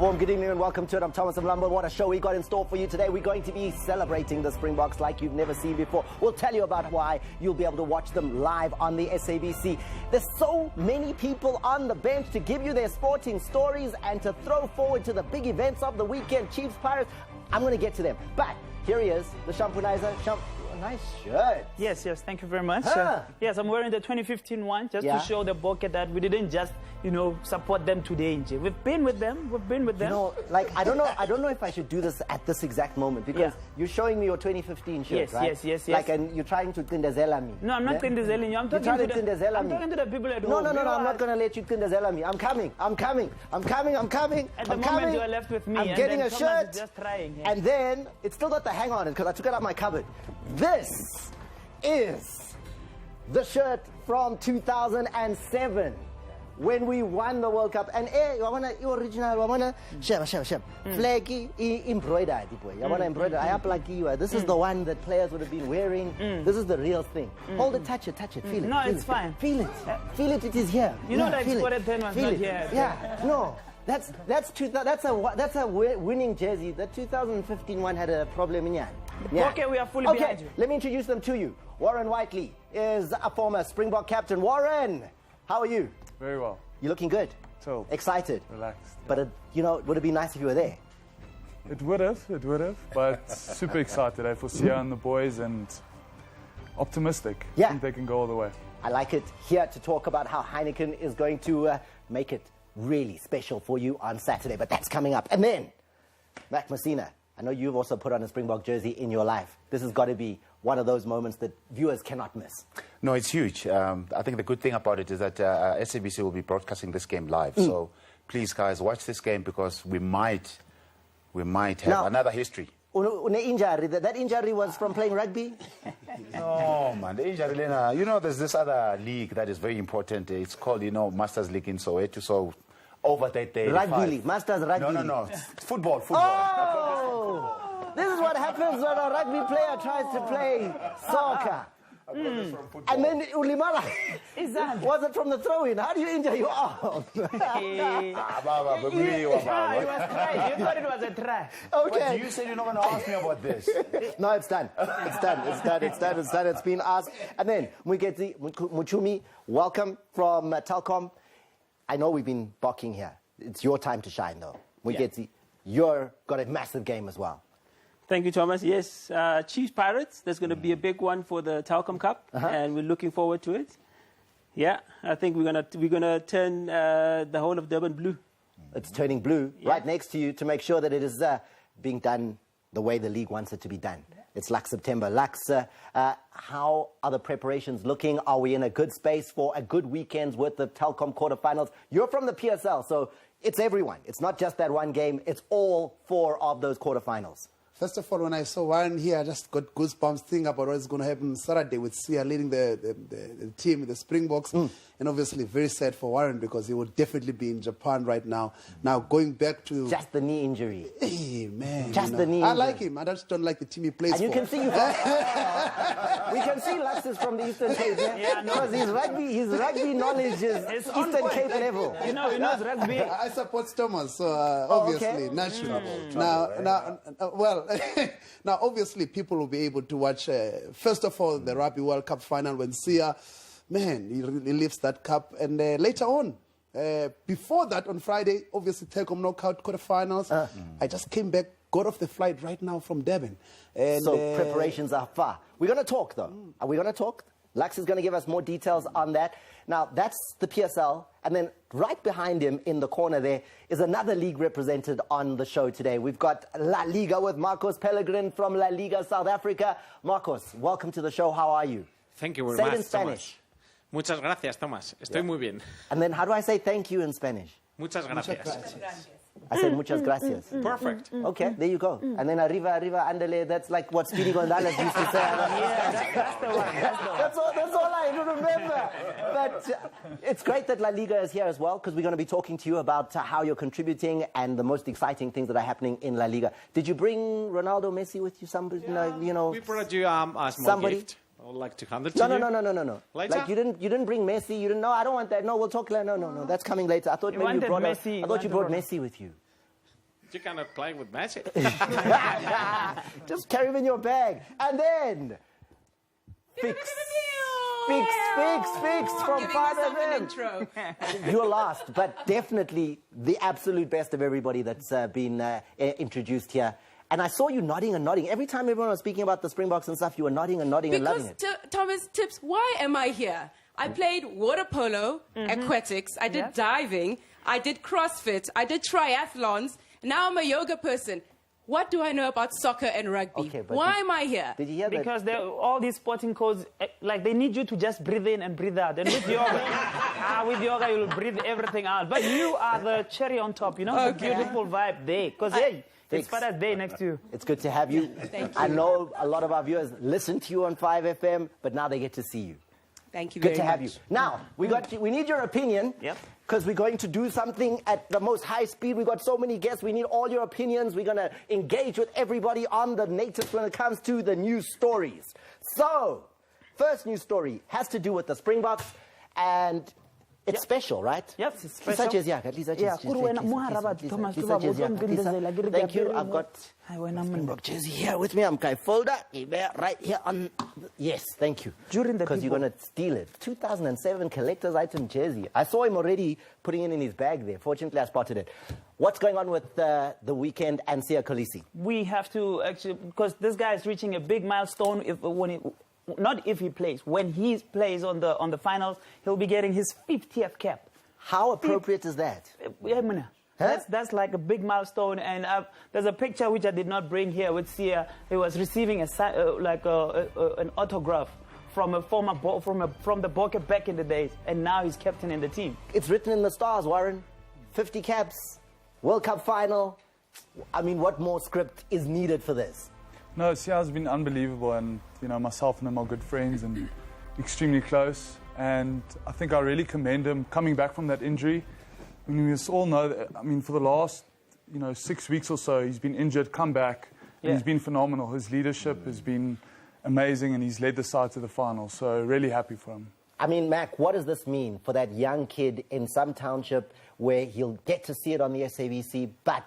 warm good evening and welcome to it. I'm Thomas Mlambo. What a show we got in store for you today. We're going to be celebrating the Springboks like you've never seen before. We'll tell you about why. You'll be able to watch them live on the SABC. There's so many people on the bench to give you their sporting stories and to throw forward to the big events of the weekend. Chiefs, Pirates, I'm going to get to them. But here he is, the Shampunizer. Nice shirt. Yes, thank you very much. Yes, I'm wearing the 2015 one just to show the bucket that we didn't just, support them today. We've been with them. You know, like, I don't know if I should do this at this exact moment because you're showing me your 2015 shirt, right? Yes. Like, and you're trying to tindazela me. No, I'm not tindazelling you. I'm talking to the people at home. No, I'm not going to let you tindazela me. I'm coming. At the moment, you are left with me. I'm getting a shirt. Just trying. And then, it's still got the hang on it because I took it out of my cupboard. This is the shirt from 2007 when we won the World Cup. And I want to original, I want to flaggy embroidered. I want to embroider. I like you. This is the one that players would have been wearing. This is the real thing. Hold it, touch it, feel it. No, it's fine. Feel it. It is here. You know that SportAt10 was not here. Yeah, no. That's a winning jersey. The 2015 one had a problem in it. Yeah. Okay, we are fully behind you. Let me introduce them to you. Warren Whiteley is a former Springbok captain. Warren, how are you? Very well. You looking good? So excited? Relaxed. But would it be nice if you were there? It would have. But super excited for Sia and the boys and optimistic. Yeah. I think they can go all the way. I like it. Here to talk about how Heineken is going to make it really special for you on Saturday. But that's coming up. And then, Mac Messina. I know you've also put on a Springbok jersey in your life. This has got to be one of those moments that viewers cannot miss. No, it's huge. I think the good thing about it is that SABC will be broadcasting this game live. So please, guys, watch this game because we might have another history. That injury was from playing rugby? No, man. The injury, there's this other league that is very important. It's called, Masters League in Soweto. So over that day. Rugby league, Masters Rugby League. No. Football. Oh! This is what happens when a rugby player tries to play soccer. And then Ulimala, was it from the throw-in? How do you injure your arm? You thought it was a try. Okay. But you said you're not going to ask me about this. No, it's done. It's been asked. And then Mwiketi Muchumi, welcome from Telkom. I know we've been barking here. It's your time to shine, though. Mwiketi, you've got a massive game as well. Thank you, Thomas. Yes, Chiefs Pirates. There's going to be a big one for the Telkom Cup, and we're looking forward to it. Yeah, I think we're gonna turn the whole of Durban blue. It's turning blue right next to you to make sure that it is being done the way the league wants it to be done. It's Lux September. Lux, how are the preparations looking? Are we in a good space for a good weekend's worth of Telkom quarterfinals? You're from the PSL, so it's everyone. It's not just that one game. It's all 4 of those quarterfinals. First of all, when I saw Warren here, I just got goosebumps thinking about what's going to happen Saturday with Sia leading the team, the Springboks. And obviously very sad for Warren because he would definitely be in Japan right now. Now, going back to... Just the knee injury. Hey, man. Just the knee injury. I like him. I just don't like the team he plays for. And you can see... we can see Lux is from the Eastern Cape, because his rugby knowledge is Eastern Cape level. He knows rugby. I support Thomas, so obviously, naturally. Now, obviously, people will be able to watch, first of all, the Rugby World Cup final when Sia, man, he lifts that cup. And later on, before that, on Friday, obviously, Telkom Knockout quarterfinals. I just came back, got off the flight right now from Durban. And, so preparations are far. We're going to talk, though. Are we going to talk? Lux is going to give us more details on that. Now, that's the PSL. And then right behind him in the corner there is another league represented on the show today. We've got La Liga with Marcos Pellegrin from La Liga, South Africa. Marcos, welcome to the show. How are you? Thank you very much, much, in Spanish. Thomas. Muchas gracias, Thomas. Estoy muy bien. And then how do I say thank you in Spanish? Muchas gracias. I said muchas gracias. Perfect. Okay, there you go. And then arriba, andale, that's like what Speedy Gonzalez used to say. That's the one. That's all I remember. But it's great that La Liga is here as well, because we're going to be talking to you about how you're contributing and the most exciting things that are happening in La Liga. Did you bring Ronaldo, Messi with you? Somebody, we brought you a small gift. I would like to hand it to you. No. Later? Like you didn't bring Messi. You didn't. No, I don't want that. No, we'll talk later. No. That's coming later. I thought maybe you brought Messi. I thought you brought Messi with you. You cannot play with magic. Just carry them in your bag. And then, fix from 5FM. You're last, but definitely the absolute best of everybody that's been introduced here. And I saw you nodding and nodding. Every time everyone was speaking about the Springboks and stuff, you were nodding and nodding and loving it. Because, Thomas, Tips, why am I here? I played water polo, aquatics, I did diving, I did CrossFit, I did triathlons. Now I'm a yoga person. What do I know about soccer and rugby? Okay, why am I here? Did you hear that? Because all these sporting codes, like they need you to just breathe in and breathe out. And with yoga, you'll breathe everything out. But you are the cherry on top, you know, the beautiful vibe there. Because, hey, it's Father's Day next to you. It's good to have you. Thank you. I know a lot of our viewers listen to you on 5FM, but now they get to see you. Thank you very much. Good to have you. Now, we need your opinion. Yep. Because we're going to do something at the most high speed. We've got so many guests. We need all your opinions. We're going to engage with everybody on the natives when it comes to the news stories. So, first news story has to do with the Springboks. And it's special, right? Yes, it's special. Thank you. I've got Springbok jersey here with me. I'm Kai Folder. Right here on... Yes, thank you. Because you're going to steal it. 2007 collector's item jersey. I saw him already putting it in his bag there. Fortunately, I spotted it. What's going on with the weekend and Siya Kolisi? We have to actually... Because this guy is reaching a big milestone not if he plays. When he plays on the finals, he'll be getting his 50th cap. How appropriate is that? That's like a big milestone. And there's a picture which I did not bring here with Siya. He was receiving an autograph from a former from the Bokke back in the days, and now he's captain in the team. It's written in the stars, Warren. 50 caps, World Cup final. I mean, what more script is needed for this? No, Siya's been unbelievable, and you know, myself and him are good friends and extremely close. And I think I really commend him coming back from that injury. I mean, we all know that, I mean, for the last 6 weeks or so, he's been injured, come back, and he's been phenomenal. His leadership has been amazing, and he's led the side to the final. So really happy for him. I mean, Mac, what does this mean for that young kid in some township where he'll get to see it on the SABC, but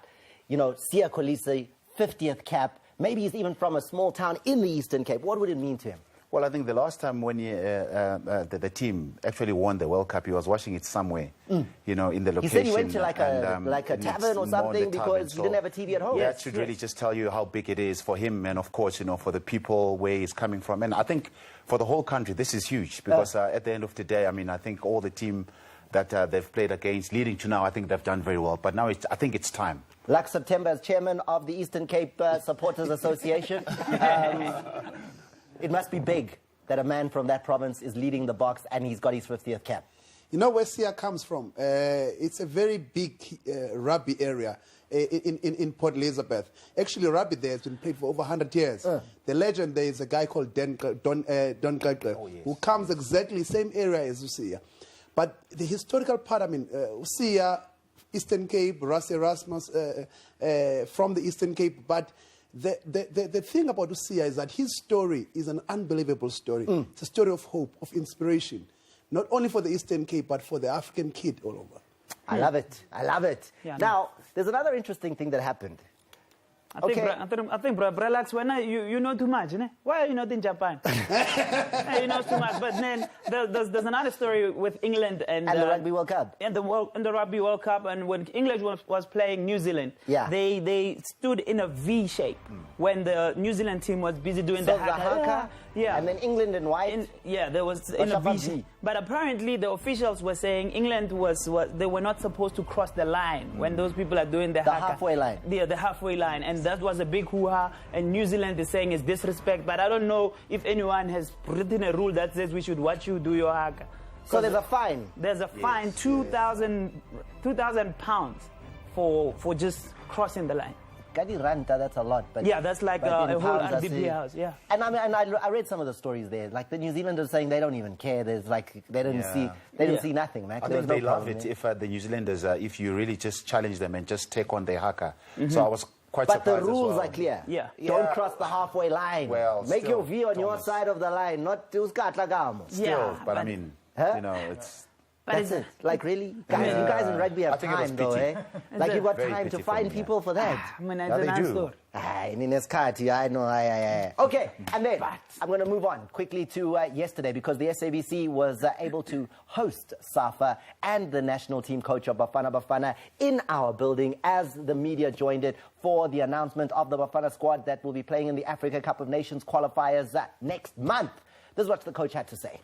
Siya Kolisi, 50th cap. Maybe he's even from a small town in the Eastern Cape. What would it mean to him? Well, I think the last time when the team actually won the World Cup, he was watching it somewhere, in the location. He said he went to like a tavern or something because he didn't have a TV at home. That should really just tell you how big it is for him and, of course, for the people where he's coming from. And I think for the whole country, this is huge because at the end of the day, I mean, I think all the team that they've played against leading to now, I think they've done very well. But now I think it's time. Lux September as chairman of the Eastern Cape Supporters Association. It must be big that a man from that province is leading the box and he's got his 50th cap. You know where Siya comes from? It's a very big rugby area in Port Elizabeth. Actually, rugby there has been played for over 100 years. The legend there is a guy called Don Glegle, who comes exactly the same area as Siya. But the historical part, I mean, Siya, Eastern Cape, Ras Erasmus from the Eastern Cape, but the thing about Siya is that his story is an unbelievable story. It's a story of hope, of inspiration, not only for the Eastern Cape, but for the African kid all over. I love it. I love it. Yeah, now, there's another interesting thing that happened. I think, bro, relax. When you know too much, né? Why are you not in Japan? You know too much. But then there's another story with England and the Rugby World Cup. And the Rugby World Cup, and when England was playing New Zealand, they stood in a V shape when the New Zealand team was busy doing the haka. Yeah. And then England in white. There was in a V shape. But apparently the officials were saying England they were not supposed to cross the line when those people are doing the haka. Halfway line. Yeah, the halfway line. And that was a big hoo-ha, and New Zealand is saying it's disrespect, but I don't know if anyone has written a rule that says we should watch you do your haka. So there's a fine? There's a fine, 2,000 pounds for just crossing the line. Gadi Ranta, that's a lot. But yeah, that's like a whole RDP house, yeah. And I read some of the stories there. Like the New Zealanders saying they don't even care. There's like, they didn't see nothing, man. I think they love it if the New Zealanders, if you really just challenge them and just take on their haka. So I was quite surprised the rules are clear. Yeah. Don't cross the halfway line. Well, make your V on your side of the line, not Still, but I mean, it's... That's it. Like, really? Guys, you guys in rugby have time, though, eh? Like, you've got time to find people for that. I mean, Yeah, they do. I mean, it's Kati, I know. Okay, and then I'm going to move on quickly to yesterday because the SABC was able to host Safa and the national team coach of Bafana Bafana in our building as the media joined it for the announcement of the Bafana squad that will be playing in the Africa Cup of Nations qualifiers next month. This is what the coach had to say.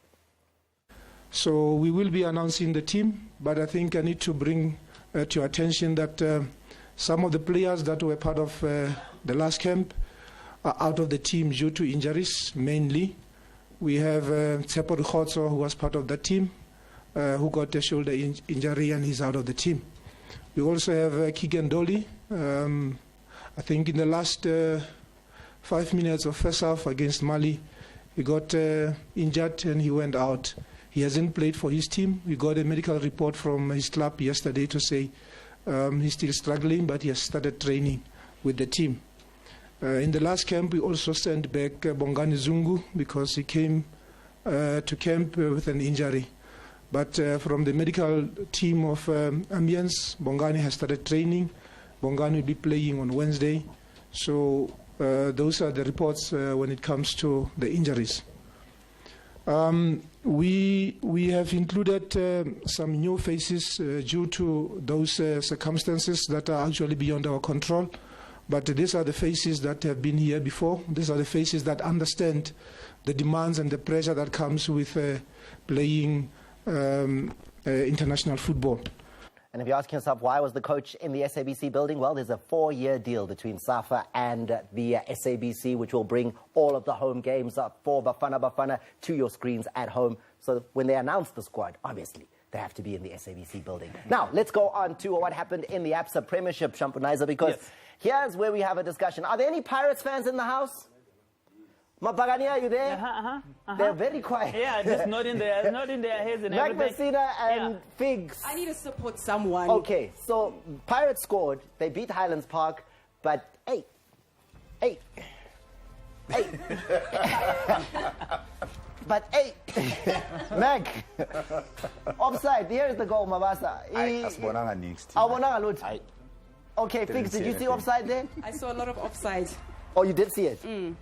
So we will be announcing the team, but I think I need to bring to your attention that some of the players that were part of the last camp are out of the team due to injuries, mainly. We have Tsepo Rukotso, who was part of that team, who got a shoulder injury and he's out of the team. We also have Keegan Dolly. I think in the last 5 minutes of first half against Mali, he got injured and he went out. He hasn't played for his team. We got a medical report from his club yesterday to say he's still struggling, but he has started training with the team. In the last camp, we also sent back Bongani Zungu because he came to camp with an injury. But from the medical team of Ambience, Bongani has started training. Bongani will be playing on Wednesday. So those are the reports when it comes to the injuries. We have included some new faces due to those circumstances that are actually beyond our control. But these are the faces that have been here before. These are the faces that understand the demands and the pressure that comes with playing international football. And if you're asking yourself, why was the coach in the SABC building? Well, there's a 4-year deal between SAFA and the SABC, which will bring all of the home games up for Bafana Bafana to your screens at home. So when they announce the squad, obviously, they have to be in the SABC building. Now, let's go on to what happened in the ABSA Premiership, Shampunaiza, because here's where we have a discussion. Are there any Pirates fans in the house? Mapagani, are you there? They're very quiet. Yeah, just not in their heads and everything. Messina and Figs. I need to support someone. Okay, so Pirates scored. They beat Highlands Park, but hey. But hey, Meg, offside. Here's the goal, Mabasa. Okay, Figs, did you see offside there? I saw a lot of offside. Oh, you did see it?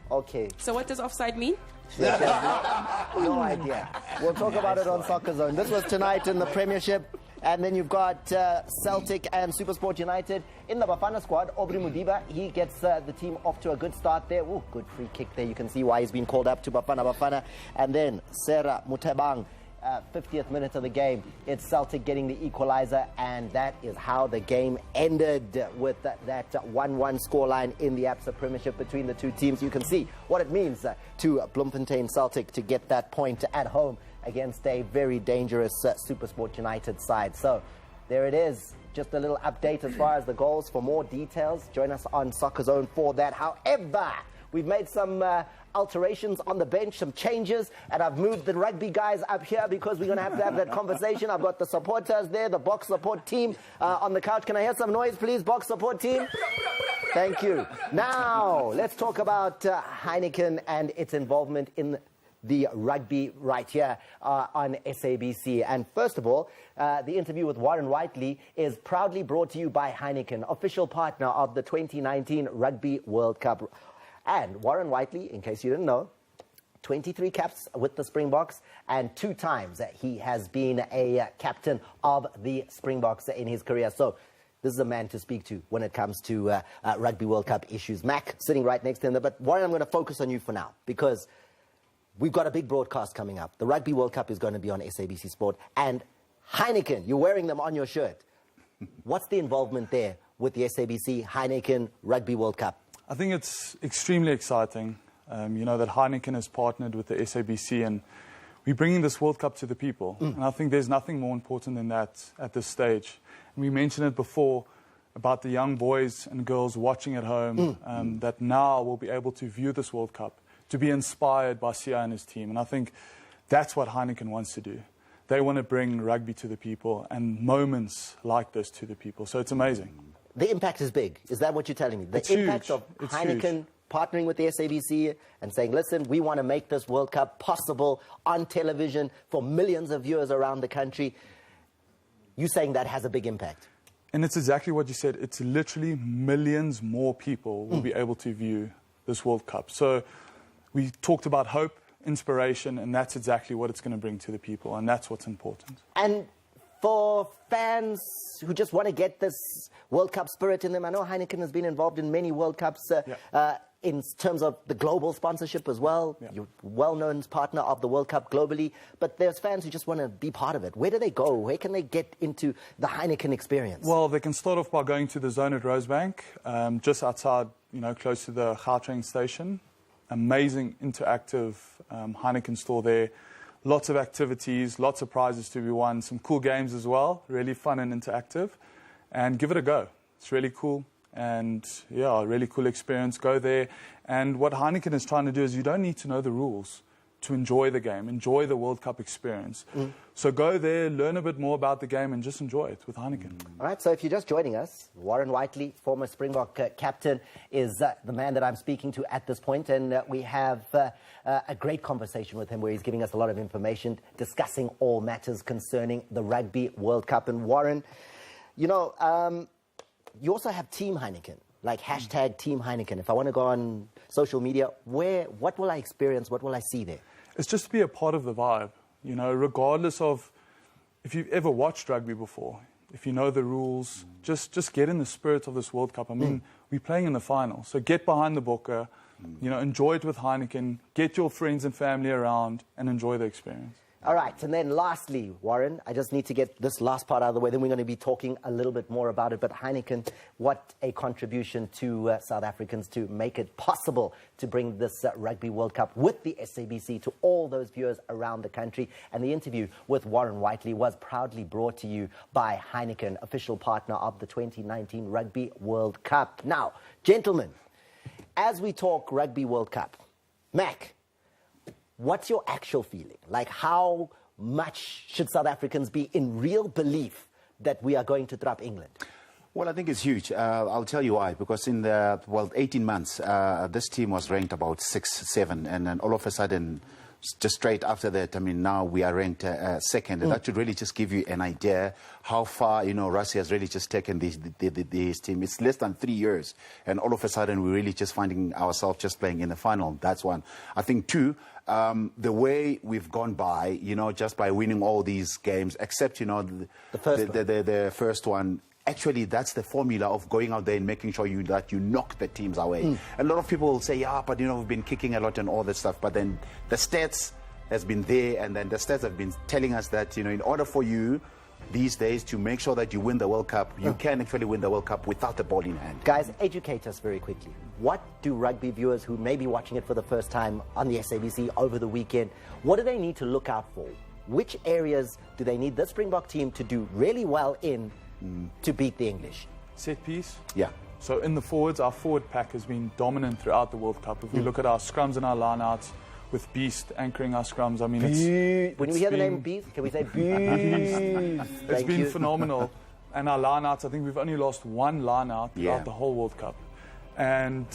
Okay. So what does offside mean? No idea. We'll talk about it on Soccer Zone. This was tonight in the Premiership. And then you've got Celtic and SuperSport United. In the Bafana squad, Aubrey Mudiba, he gets the team off to a good start there. Ooh, good free kick there. You can see why he's been called up to Bafana Bafana. And then Sarah Mutebang, 50th minute of the game. It's Celtic getting the equalizer, and that is how the game ended with that 1-1 scoreline in the ABSA Premiership between the two teams. You can see what it means to Bloemfontein Celtic to get that point at home against a very dangerous SuperSport United side. So there it is. Just a little update as far as the goals. For more details, join us on Soccer Zone for that. However, we've made some alterations on the bench, some changes, and I've moved the rugby guys up here because we're going to have that conversation. I've got the supporters there, the box support team on the couch. Can I hear some noise, please, box support team? Thank you. Now, let's talk about Heineken and its involvement in the rugby right here on SABC. And first of all, the interview with Warren Whiteley is proudly brought to you by Heineken, official partner of the 2019 Rugby World Cup. And Warren Whiteley, in case you didn't know, 23 caps with the Springboks, and 2 times he has been a captain of the Springboks in his career. So this is a man to speak to when it comes to Rugby World Cup issues. Mac, sitting right next to him there. But Warren, I'm going to focus on you for now, because we've got a big broadcast coming up. The Rugby World Cup is going to be on SABC Sport. And Heineken, you're wearing them on your shirt. What's the involvement there with the SABC Heineken Rugby World Cup? I think it's extremely exciting, you know, that Heineken has partnered with the SABC, and we're bringing this World Cup to the people. And I think there's nothing more important than that at this stage. And we mentioned it before about the young boys and girls watching at home that now will be able to view this World Cup, to be inspired by Sia and his team. And I think that's what Heineken wants to do. They want to bring rugby to the people and moments like this to the people. So it's amazing. The impact is big. Is that what you're telling me? The impact of Heineken partnering with the SABC and saying, listen, we want to make this World Cup possible on television for millions of viewers around the country. You're saying that has a big impact. And it's exactly what you said. It's literally millions more people will be able to view this World Cup. So we talked about hope, inspiration, and that's exactly what it's going to bring to the people, and that's what's important. And for fans who just want to get this World Cup spirit in them, I know Heineken has been involved in many World Cups in terms of the global sponsorship as well. Yeah. You're a well-known partner of the World Cup globally, but there's fans who just want to be part of it. Where do they go? Where can they get into the Heineken experience? Well, they can start off by going to the zone at Rosebank, just outside, close to the Gautrain station. Amazing interactive Heineken store there. Lots of activities, lots of prizes to be won, some cool games as well, really fun and interactive. And give it a go. It's really cool. And, yeah, a really cool experience. Go there. And what Heineken is trying to do is you don't need to know the rules to enjoy the game, enjoy the World Cup experience. So go there, learn a bit more about the game, and just enjoy it with Heineken. All right, so if you're just joining us, Warren Whiteley, former Springbok captain, is the man that I'm speaking to at this point, and we have a great conversation with him where he's giving us a lot of information, discussing all matters concerning the Rugby World Cup. And Warren, you also have Team Heineken, like hashtag Team Heineken. If I want to go on social media, what will I experience? What will I see there? It's just to be a part of the vibe, regardless of if you've ever watched rugby before, if you know the rules, just get in the spirit of this World Cup. I mean, we're playing in the final, so get behind the booker, enjoy it with Heineken, get your friends and family around and enjoy the experience. All right, and then lastly, Warren, I just need to get this last part out of the way, then we're going to be talking a little bit more about it. But Heineken, what a contribution to South Africans to make it possible to bring this Rugby World Cup with the SABC to all those viewers around the country. And the interview with Warren Whiteley was proudly brought to you by Heineken, official partner of the 2019 Rugby World Cup. Now, gentlemen, as we talk Rugby World Cup, Mac, what's your actual feeling? Like, how much should South Africans be in real belief that we are going to drop England? Well, I think it's huge. I'll tell you why. Because in the 18 months, this team was ranked about 6, 7, and then all of a sudden, just straight after that, I mean, now we are ranked second. And that should really just give you an idea how far, Russia has really just taken this team. It's less than 3 years, and all of a sudden, we're really just finding ourselves just playing in the final. That's one. I think two, the way we've gone by, just by winning all these games, except, the first one. Actually, that's the formula of going out there and making sure that you knock the teams away. And a lot of people will say, yeah, but, we've been kicking a lot and all that stuff. But then the stats has been there, and then the stats have been telling us that, in order for you these days to make sure that you win the World Cup, you can actually win the World Cup without the ball in hand. Guys, educate us very quickly. What do rugby viewers who may be watching it for the first time on the SABC over the weekend, what do they need to look out for? Which areas do they need the Springbok team to do really well in to beat the English? Set piece? Yeah. So in the forwards, our forward pack has been dominant throughout the World Cup. If we look at our scrums and our lineouts, with Beast anchoring our scrums, I mean, when we hear the name Beast, can we say Beast? It's been phenomenal. And our lineouts, I think we've only lost one lineout throughout the whole World Cup. And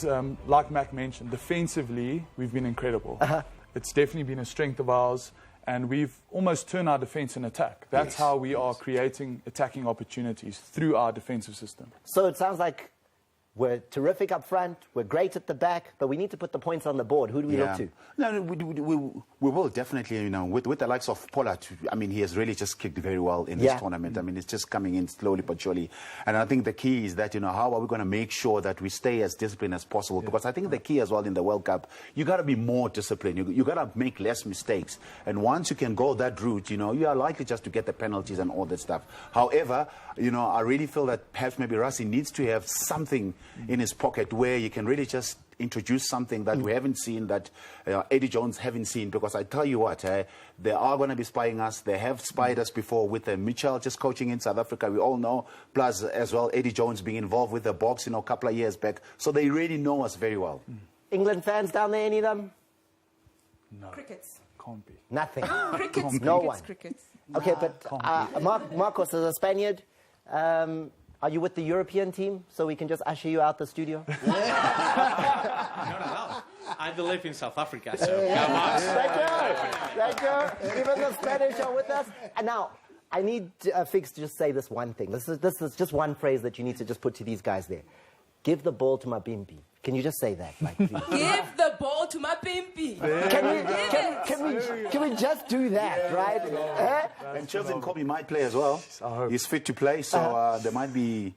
like Mac mentioned, defensively, we've been incredible. It's definitely been a strength of ours. And we've almost turned our defense in attack. That's how we are creating attacking opportunities, through our defensive system. So it sounds like we're terrific up front, we're great at the back, but we need to put the points on the board. Who do we look to? No, we will definitely, with the likes of Pollard. I mean, he has really just kicked very well in this tournament. I mean, it's just coming in slowly but surely. And I think the key is that, how are we going to make sure that we stay as disciplined as possible? Because I think the key as well in the World Cup, you got to be more disciplined. You got to make less mistakes. And once you can go that route, you are likely just to get the penalties and all that stuff. However, I really feel that perhaps maybe Rassie needs to have something in his pocket where you can really just introduce something that we haven't seen, that Eddie Jones haven't seen. Because I tell you what, they are going to be spying us. They have spied us before with Mitchell just coaching in South Africa. We all know. Plus, as well, Eddie Jones being involved with the Boks, a couple of years back. So they really know us very well. England fans down there, any of them? No. Crickets. Can't be. Nothing. Crickets. No one. Crickets. Okay, but Marcos, as a Spaniard, are you with the European team so we can just usher you out the studio? No. I believe in South Africa, so come on. Thank you. Even the Spanish are with us. And now, I need Figs to just say this one thing. This is just one phrase that you need to just put to these guys there. Give the ball to my bimpi. Can you just say that, like, please? Give the ball to my bimpi. Can we just do that, right? And Chelsea Kobe might play as well. He's fit to play, so they might be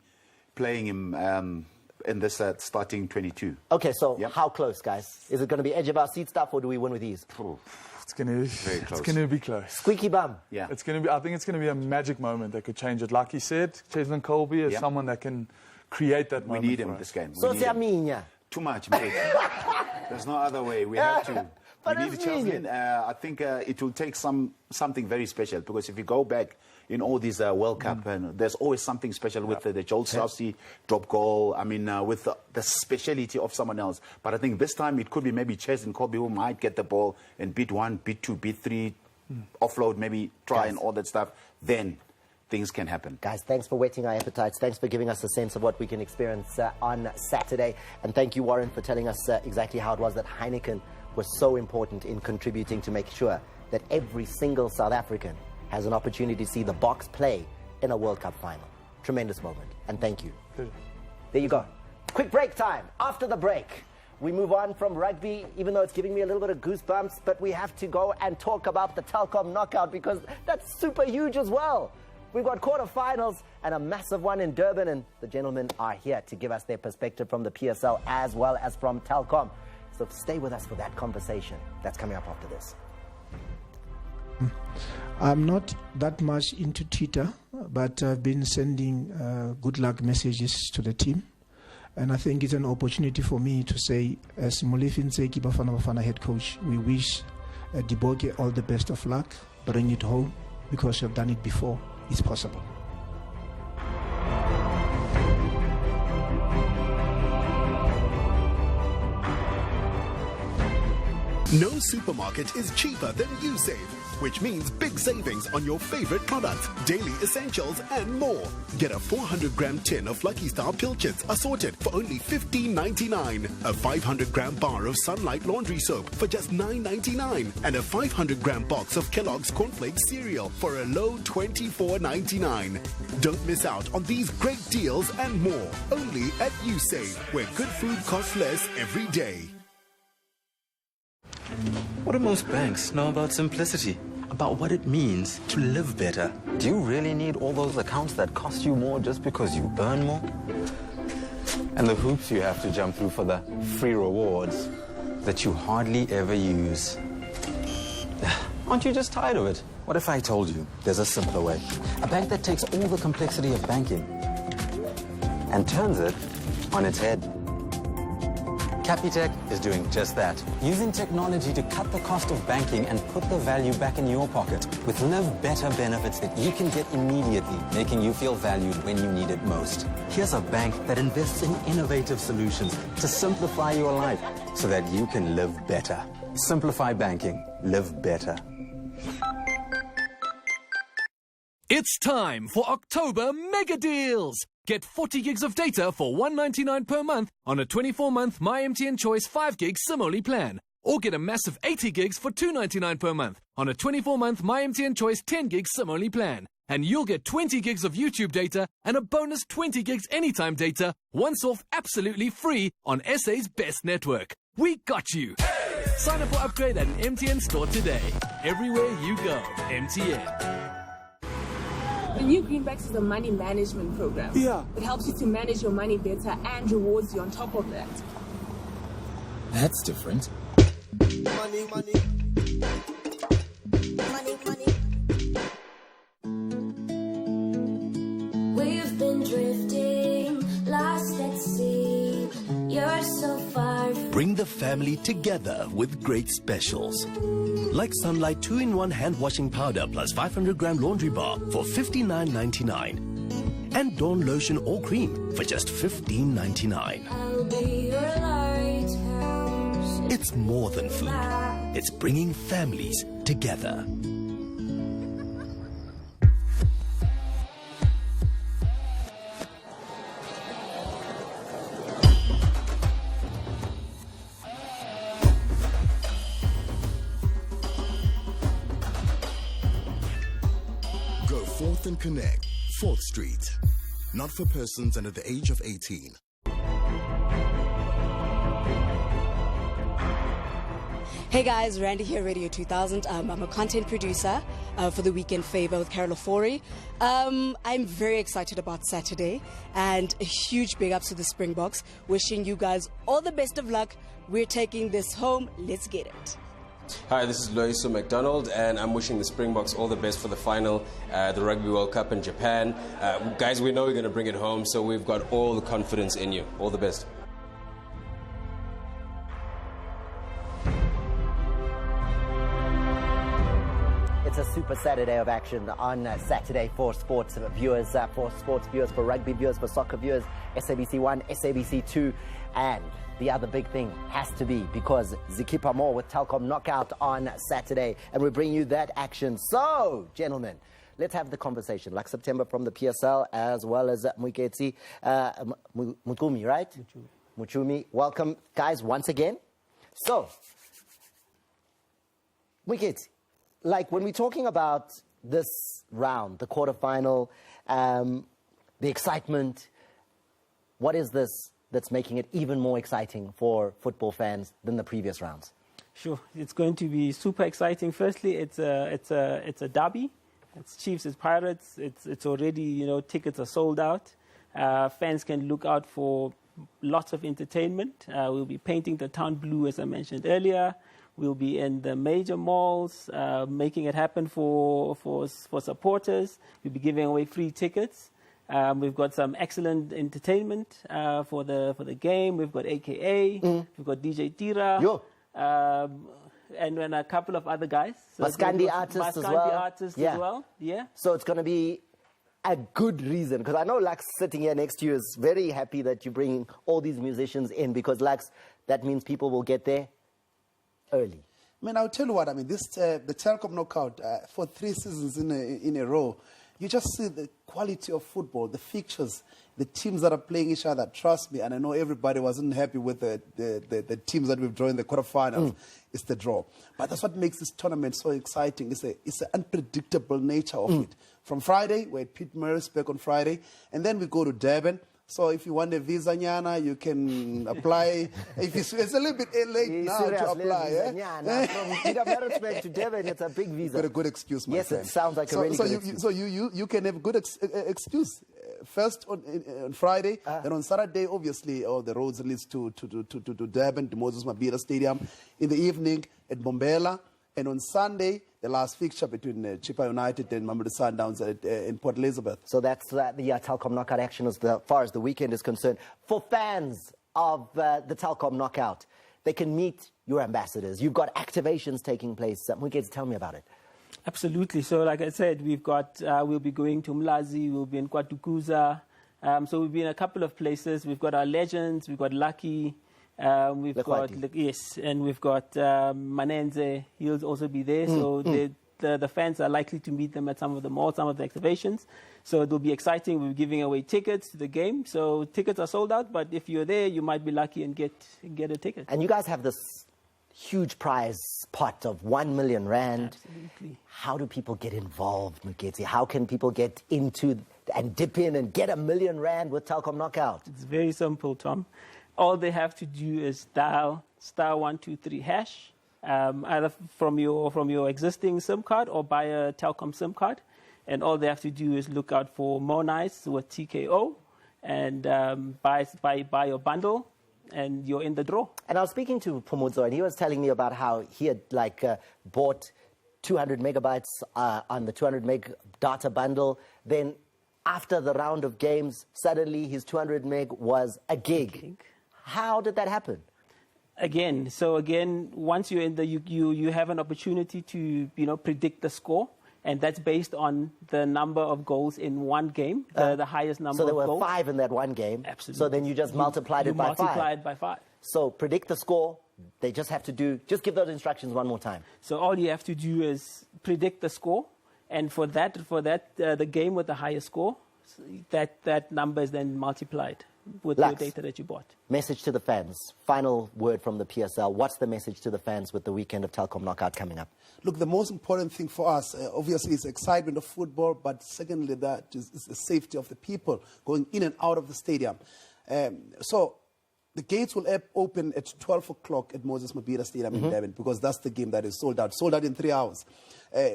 playing him in this starting 22. Okay, so how close, guys? Is it going to be edge of our seat stuff, or do we win with ease? It's going to be close. Squeaky bum. Yeah. I think it's going to be a magic moment that could change it. Like he said, Cheslin Colby is someone that can create that moment. We need him this game. So too much, mate. There's no other way. We have to. But we need Cheslin. I think it will take something very special, because if you go back in all these World Cup, and there's always something special with the Joel Southey drop goal. I mean, with the speciality of someone else. But I think this time it could be maybe Cheslin Colby who might get the ball and beat 1, beat 2, beat 3, offload, maybe try and all that stuff. Then things can happen. Guys, thanks for whetting our appetites. Thanks for giving us a sense of what we can experience on Saturday. And thank you, Warren, for telling us exactly how it was that Heineken was so important in contributing to make sure that every single South African has an opportunity to see the Boks play in a World Cup final. Tremendous moment. And thank you. There you go. Quick break time. After the break, we move on from rugby, even though it's giving me a little bit of goosebumps, but we have to go and talk about the Telkom Knockout, because that's super huge as well. We've got quarterfinals and a massive one in Durban, and the gentlemen are here to give us their perspective from the PSL as well as from Telkom. So stay with us for that conversation. That's coming up after this. I'm not that much into Twitter, but I've been sending good luck messages to the team. And I think it's an opportunity for me to say, as Molefi Ntseki, Bafana Bafana head coach, we wish Diboke all the best of luck. Bring it home, because you've done it before. It's possible. No supermarket is cheaper than USave, which means big savings on your favorite products, daily essentials and more. Get a 400-gram tin of Lucky Star Pilchards assorted for only $15.99, a 500-gram bar of Sunlight laundry soap for just $9.99, and a 500-gram box of Kellogg's Cornflakes cereal for a low $24.99. Don't miss out on these great deals and more, only at USave, where good food costs less every day. What do most banks know about simplicity? About what it means to live better? Do you really need all those accounts that cost you more just because you earn more? And the hoops you have to jump through for the free rewards that you hardly ever use. Aren't you just tired of it? What if I told you there's a simpler way? A bank that takes all the complexity of banking and turns it on its head. Capitec is doing just that, using technology to cut the cost of banking and put the value back in your pocket with Live Better benefits that you can get immediately, making you feel valued when you need it most. Here's a bank that invests in innovative solutions to simplify your life so that you can live better. Simplify banking. Live better. It's time for October Mega Deals. Get 40 gigs of data for $1.99 per month on a 24-month MyMTN Choice 5 gig SIM-only plan. Or get a massive 80 gigs for $2.99 per month on a 24-month MyMTN Choice 10 gig SIM-only plan. And you'll get 20 gigs of YouTube data and a bonus 20 gigs anytime data, once off absolutely free on SA's best network. We got you. Hey! Sign up for upgrade at an MTN store today. Everywhere you go, MTN. The new Greenbacks is a money management program. Yeah. It helps you to manage your money better and rewards you on top of that. That's different. Money, money. Money, money. We've been drifting, lost at sea. You're so far. Bring the family together with great specials. Like Sunlight 2-in-1 hand washing powder plus 500-gram laundry bar for $59.99. And Dawn lotion or cream for just $15.99. I'll be your lighthouse. It's more than food. It's bringing families together. Go 4th and Connect, 4th Street. Not for persons under the age of 18. Hey guys, Randy here, Radio 2000. I'm a content producer for The Weekend Favor with Carol Ofori. I'm very excited about Saturday, and a huge big ups to the Springboks. Wishing you guys all the best of luck. We're taking this home. Let's get it. Hi, this is Loiso McDonald, and I'm wishing the Springboks all the best for the final, the Rugby World Cup in Japan. Guys, we know we're going to bring it home, so we've got all the confidence in you. All the best. It's a super Saturday of action on Saturday for sports viewers, for rugby viewers, for soccer viewers, SABC 1, SABC 2, and the other big thing has to be because Zikipa more with Telkom Knockout on Saturday, and we bring you that action. So, gentlemen, let's have the conversation. Like September from the PSL as well as Muketsi, Mutumi, right? Muchumi. Welcome, guys, once again. So, Muketsi. Like, when we're talking about this round, the quarterfinal, the excitement, what is this that's making it even more exciting for football fans than the previous rounds? Sure, it's going to be super exciting. Firstly, it's a derby. It's Chiefs, it's Pirates. It's already, tickets are sold out. Fans can look out for lots of entertainment. We'll be painting the town blue, as I mentioned earlier. We'll be in the major malls, making it happen for supporters. We'll be giving away free tickets. We've got some excellent entertainment for the game. We've got AKA. We've got DJ Tira. And then a couple of other guys. So Maskandi artists as well. As well. Yeah. So it's going to be a good reason, because I know Lux sitting here next to you is very happy that you bring all these musicians in, because Lux, that means people will get there early. I mean, I'll tell you what, the Telkom Knockout, for 3 seasons in a row, you just see the quality of football, the fixtures, the teams that are playing each other. Trust me, and I know everybody wasn't happy with the teams that we've drawn in the quarterfinals. It's the draw. But that's what makes this tournament so exciting. It's the unpredictable nature of it. From Friday, we're at Pete Morris back on Friday, and then we go to Durban. So if you want a visa, Nyana, you can apply. It's a little bit late now to apply. From Peter Morris to Devon, it's a big visa. Got a good excuse, my friend. Yes, it sounds like a really good excuse. So you can have a good excuse. First on Friday, then on Saturday, obviously, the roads leads to Durban, to Moses Mabhida Stadium. In the evening at Bombela. And on Sunday, the last fixture between Chippa United and Mamelodi Sundowns in Port Elizabeth. So that's the Telkom Knockout action as far as the weekend is concerned. For fans of the Telkom Knockout, they can meet your ambassadors. You've got activations taking place. We get to tell me about it. Absolutely. So like I said, we'll be going to Mlazi, we'll be in Kwatukuza. So we'll be in a couple of places. We've got our legends, we've got Lucky. We've got Manenze. He'll also be there. So the fans are likely to meet them at some of the malls, some of the activations. So it will be exciting. We're giving away tickets to the game. So tickets are sold out, but if you're there, you might be lucky and get a ticket. And you guys have this huge prize pot of 1 million rand. Absolutely. How do people get involved, Muketsi? How can people get into and dip in and get 1 million rand with Telkom Knockout? It's very simple, Tom. All they have to do is dial *123#, either from your existing SIM card or buy a Telkom SIM card. And all they have to do is look out for Mo Nice with TKO and buy your bundle, and you're in the draw. And I was speaking to Pumudzo, and he was telling me about how he had bought 200 megabytes on the 200 meg data bundle. Then after the round of games, suddenly his 200 meg was a gig. How did that happen? Again, once you're in you have an opportunity to predict the score, and that's based on the number of goals in one game, the highest number of goals. So there were 5 in that one game. Absolutely. So then you just multiplied it by 5. Multiplied by 5. So predict the score. They just have to just give those instructions one more time. So all you have to do is predict the score, and for that, the game with the highest score, that number is then multiplied with your data that you bought. Message to the fans. Final word from the PSL. What's the message to the fans with the weekend of Telkom Knockout coming up? Look, the most important thing for us, obviously, is excitement of football, but secondly, that is the safety of the people going in and out of the stadium. So the gates will open at 12 o'clock at Moses Mabhida Stadium in Durban, because that's the game that is sold out in 3 hours.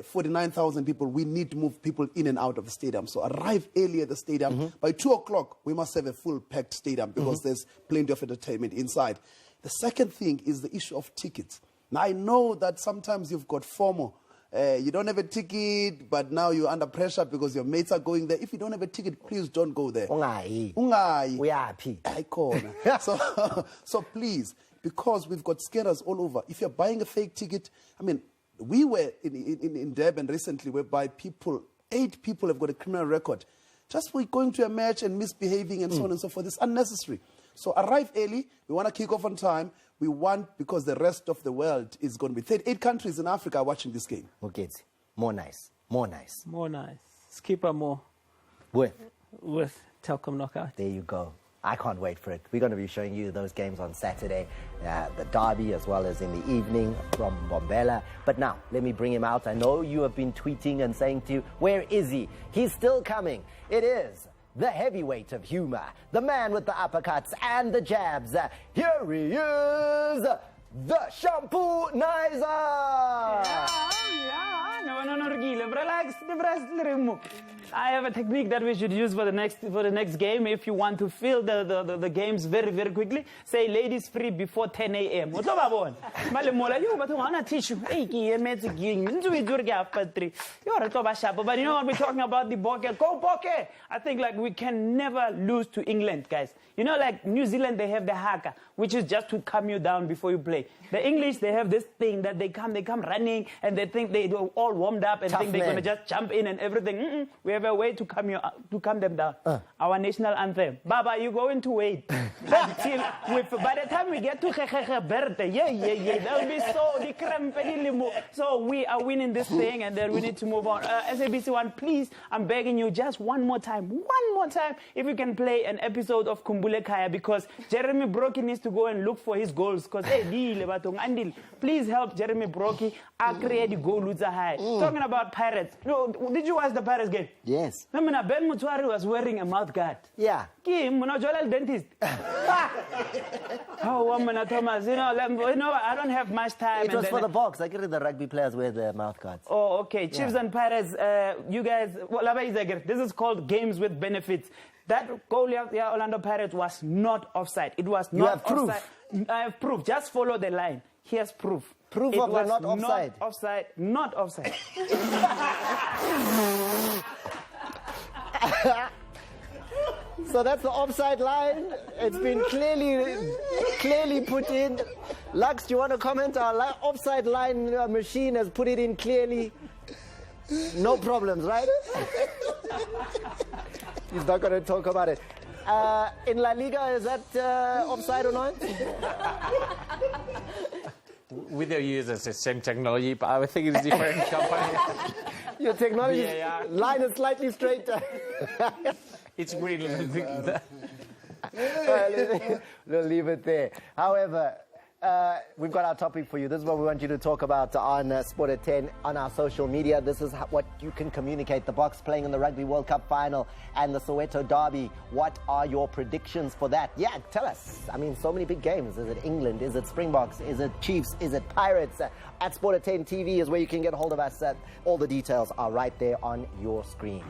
49,000 people, we need to move people in and out of the stadium. So arrive early at the stadium. By 2 o'clock, we must have a full packed stadium, because there's plenty of entertainment inside. The second thing is the issue of tickets. Now, I know that sometimes you've got FOMO. You don't have a ticket, but now you're under pressure because your mates are going there. If you don't have a ticket, please don't go there. So please, because we've got scammers all over. If you're buying a fake ticket, I mean, we were in Durban recently, whereby 8 people have got a criminal record just for going to a match and misbehaving and so on and so forth. It's unnecessary. So arrive early. We want to kick off on time. We want, because the rest of the world is going to be 38 countries in Africa watching this game. Okay, more nice. Skipper more. With Telkom Knockout. There you go. I can't wait for it. We're going to be showing you those games on Saturday, the derby, as well as in the evening from Bombela. But now, let me bring him out. I know you have been tweeting and saying to you, where is he? He's still coming. It is the heavyweight of humor, the man with the uppercuts and the jabs. Here he is, the shampoo Nizer. Relax. I have a technique that we should use for the next game. If you want to fill the games very, very quickly, say ladies free before 10 a.m. But you know what we're talking about, the Bokke. Go Bokke! I think like we can never lose to England, guys. You know, like New Zealand, they have the haka, which is just to calm you down before you play. The English, they have this thing that they come running and they think they do all warmed up and think they're going to just jump in and everything. We have a way to calm them down. Our national anthem. Baba, you're going to wait until by the time we get to birthday, that'll be so we are winning this thing, and then we need to move on. SABC One, please, I'm begging you, just one more time, if you can play an episode of Kumbule Kaya, because Jeremy Brockie needs to go and look for his goals, because please help Jeremy Brockie create the goal. Talking about Pirates, did you watch the Pirates game? Yes. Ben Mutuari was wearing a mouth guard. Yeah. Kim, dentist. Thomas, you know, I don't have much time. It was for the box. I get the rugby players wear the mouth guards. Oh, okay. Chiefs and Pirates, you guys, this is called games with benefits. That goal, Orlando Pirates was not offside. It was not offside. You have proof? I have proof. Just follow the line. Here's proof. Proof of the not offside. Not offside. So that's the offside line. It's been clearly put in. Lux, do you want to comment? Our offside line machine has put it in clearly. No problems, right? He's not going to talk about it. In La Liga, is that offside or not? We don't use the same technology, but I think it's different company. Your technology line is slightly straighter. It's really we'll leave it there. However, we've got our topic for you. This is what we want you to talk about on Sport at 10 on our social media. This is what you can communicate. The Boks playing in the Rugby World Cup final and the Soweto derby. What are your predictions for that? Yeah, tell us. I mean, so many big games. Is it England? Is it Springboks? Is it Chiefs? Is it Pirates? At SportAt10TV is where you can get hold of us. All the details are right there on your screen.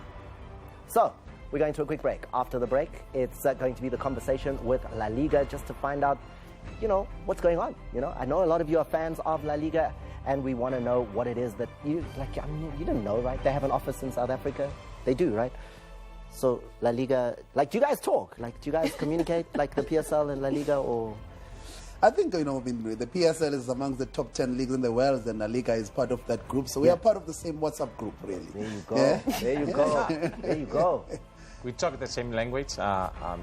So, we're going to a quick break. After the break, it's going to be the conversation with La Liga, just to find out, you know, what's going on. You know, I know a lot of you are fans of La Liga, and we want to know what it is that you like. I mean, you didn't know, right? They have an office in South Africa. They do, right? So La Liga, like, do you guys talk? Like, do you guys communicate like the PSL and La Liga, or? I think, you know, the PSL is amongst the top 10 leagues in the world, and La Liga is part of that group. So we are part of the same WhatsApp group, really. There you go. Yeah? There you go. There you go. We talk the same language.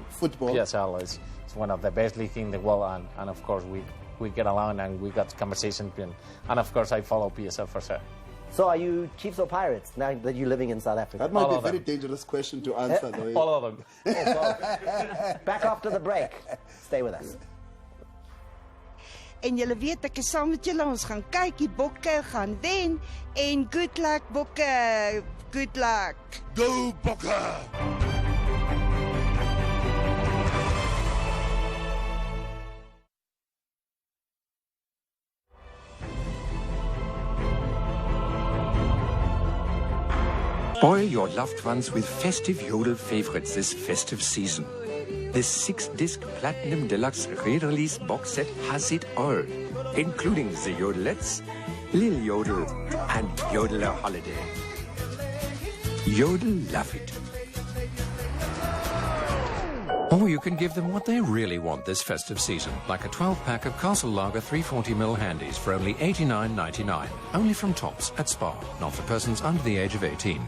Football. PSL is one of the best leagues in the world, and of course we get along and we got conversation. And of course I follow PSL for sure. So are you Chiefs or Pirates now that you're living in South Africa? That might be a very dangerous question to answer, though. All of them. Back after the break. Stay with us. En julle weet ek is saam met julle, ons gaan kyk, die bokke gaan wen en good luck bokke, good luck. Go bokke! Spoil your loved ones with festive Yodel favorites this festive season. This 6-disc Platinum Deluxe re-release box set has it all, including the Yodelettes, Lil Yodel, and Yodeler Holiday. Yodel love it. Or you can give them what they really want this festive season, like a 12-pack of Castle Lager 340ml handies for only $89.99, only from Tops at Spar, not for persons under the age of 18.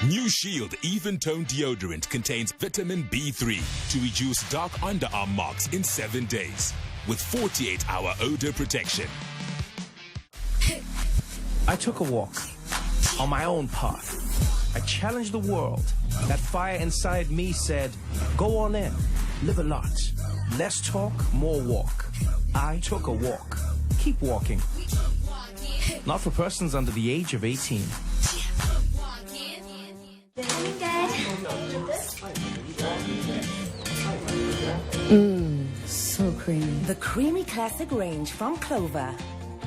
New Shield Even-Tone Deodorant contains vitamin B3 to reduce dark underarm marks in 7 days with 48-hour odor protection. I took a walk on my own path. I challenged the world. That fire inside me said, go on in, live a lot. Less talk, more walk. I took a walk. Keep walking. Not for persons under the age of 18. So creamy. The Creamy Classic range from Clover.